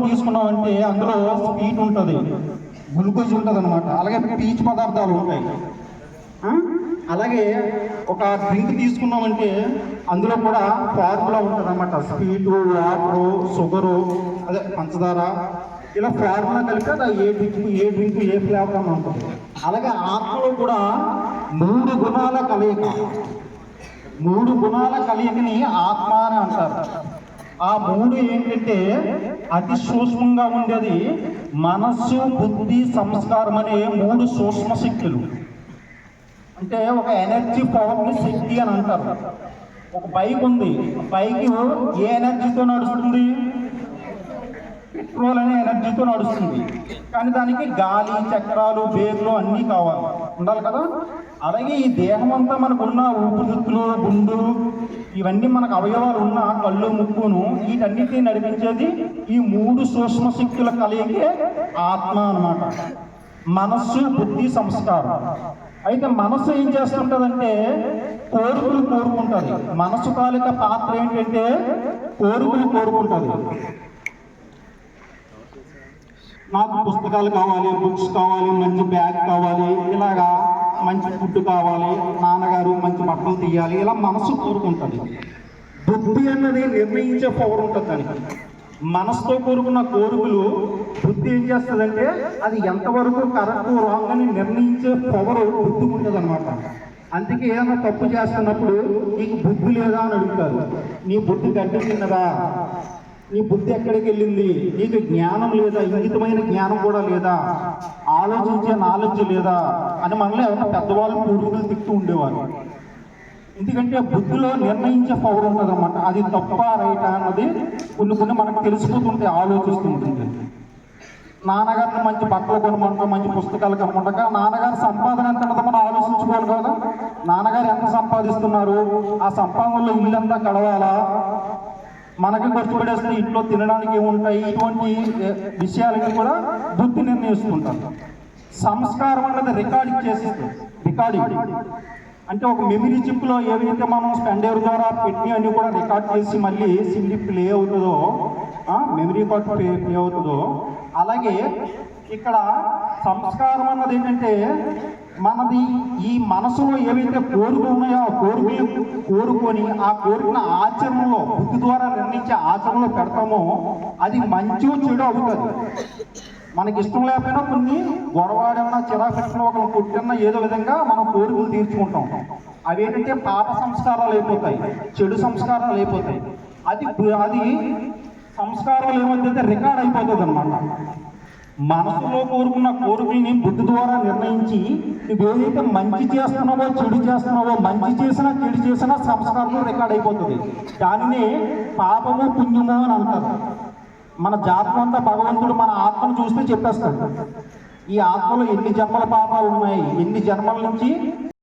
తీసుకున్నామంటే అందులో స్వీట్ ఉంటుంది, గ్లూకోజ్ ఉంటుంది అనమాట. అలాగే పీచు పదార్థాలు ఉంటాయి. అలాగే ఒక డ్రింక్ తీసుకున్నామంటే అందులో కూడా ఫార్ములా ఉంటుంది అనమాట. స్వీటు, వాటరు, షుగరు, అదే పంచదార, ఇలా ఫార్ములా కలిపి అది ఏ డ్రింక్ ఏ ఫ్లేవర్ అని ఉంటుంది. అలాగే ఆత్మలో కూడా మూడు గుణాల కలయికని ఆత్మ అని అంటారు. ఆ మూడు ఏంటంటే అతి సూక్ష్మంగా ఉండేది మనస్సు, బుద్ధి, సంస్కారం అనే మూడు సూక్ష్మ శక్తులు. అంటే ఒక ఎనర్జీ పవర్ని శక్తి అని అంటారు. ఒక బైక్ ఉంది, బైక్ ఏ ఎనర్జీతో నడుస్తుంది? పెట్రోల్ అనే ఎనర్జీతో నడుస్తుంది. కానీ దానికి గాలి, చక్రాలు, బేర్లు అన్నీ ఉండాలి కదా. అలాగే ఈ దేహం అంతా మనకున్న ఊపిరితిత్తులు, గుండు, ఇవన్నీ మనకు అవయవాలు ఉన్న కళ్ళు, ముక్కును, వీటన్నిటిని నడిపించేది ఈ మూడు సూక్ష్మ శక్తుల కలయికే ఆత్మ అన్నమాట. మనస్సు, బుద్ధి, సంస్కారం. అయితే మనస్సు ఏం చేస్తుంటుందంటే కోరుకుంటుంది. మనస్సు తాలూకా పాత్ర ఏంటంటే కోరుకుంటుంది. నాకు పుస్తకాలు కావాలి, బుక్స్ కావాలి, మంచి బ్యాగ్ కావాలి, ఇలాగా మంచి ఫుడ్ కావాలి, నాన్నగారు మంచి బట్టలు తీయాలి, ఇలా మనసు కోరుకుంటుంది. బుద్ధి అన్నది నిర్ణయించే పవర్ ఉంటుంది దానికి. మనసుతో కోరుకున్న కోరికలు బుద్ధి ఏం చేస్తుందంటే అది ఎంతవరకు కరెక్ట్ రాంగ్ అని నిర్ణయించే పవర్ బుద్ధికి ఉంటుంది అనమాట. అందుకే ఏదైనా తప్పు చేస్తున్నప్పుడు నీకు బుద్ధి లేదా అని అడుగుతారు. నీ బుద్ధి గడ్డి తిన్నదా? నీ బుద్ధి ఎక్కడికి వెళ్ళింది? నీకు జ్ఞానం లేదా? ఇంగితమైన జ్ఞానం కూడా లేదా? ఆలోచించే నాలెడ్జ్ లేదా అని మనలో ఎవరైనా పెద్దవాళ్ళు పూర్వీకులు తిట్టు ఉండేవారు. ఎందుకంటే బుద్ధిలో నిర్ణయించే పవర్ ఉంటుంది అన్నమాట. అది తప్ప రైట్ అన్నది కొన్ని మనకు తెలిసిపోతుంటాయి ఆలోచిస్తుంటుంది. నాన్నగారిని మంచి బట్టలు కొనమంటా, మంచి పుస్తకాలు కొనమంటా, నాన్నగారి సంపాదన ఎంత ఉంటుందో మనం ఆలోచించుకోవాలి కదా. నాన్నగారు ఎంత సంపాదిస్తున్నారు? ఆ సంపాదనలో ఇల్లంతా గడవాలా? మనకి కష్టపడేస్తే ఇంట్లో తినడానికి ఏముంటాయి? ఇటువంటి విషయాలకి కూడా బుద్ధి నిర్ణయిస్తుంటారు. సంస్కారం అన్నది రికార్డింగ్ అంటే ఒక మెమరీ చిప్లో ఏవైతే మనం స్పెండర్ ద్వారా పెట్టి అన్ని కూడా రికార్డ్ చేసి మళ్ళీ సిడి ప్లే అవుతుందో, మెమరీ కార్డ్ ప్లే అవుతుందో, అలాగే ఇక్కడ సంస్కారం అన్నది ఏంటంటే మనది ఈ మనసులో ఏవైతే కోరికలు ఉన్నాయో ఆ కోరికలు కోరుకొని ఆ కోరికల ఆచరణలో బుద్ధి ద్వారా నిర్ణయించే ఆచరణలో పెడతామో అది మంచి చెడు అవుతుంది. మనకి ఇష్టం లేకపోయినా కొన్ని గొడవాడన్నా, చిరాకన్నా, ఒకరు కొట్టినా ఏదో విధంగా మనం కోరికలు తీర్చుకుంటాం. అవి ఏంటంటే పాప సంస్కారాలు అయిపోతాయి, చెడు సంస్కారాలు అయిపోతాయి. అది సంస్కారాలు ఏమైతే రికార్డ్ అయిపోతుంది అన్నమాట. మనసులో కోరుకున్న కోరికల్ని బుద్ధి ద్వారా నిర్ణయించి నువ్వేదైతే మంచి చేస్తున్నావో, చెడు చేస్తున్నావో, మంచి చేసినా చెడు చేసినా సంస్కారంలో రికార్డ్ అయిపోతుంది. దానిని పాపము, పుణ్యము అని అంటారు. మన జాతకం అంతా భగవంతుడు మన ఆత్మను చూస్తే చెప్పేస్తాడు. ఈ ఆత్మలో ఎన్ని జన్మల పాపాలు ఉన్నాయి, ఎన్ని జన్మల నుంచి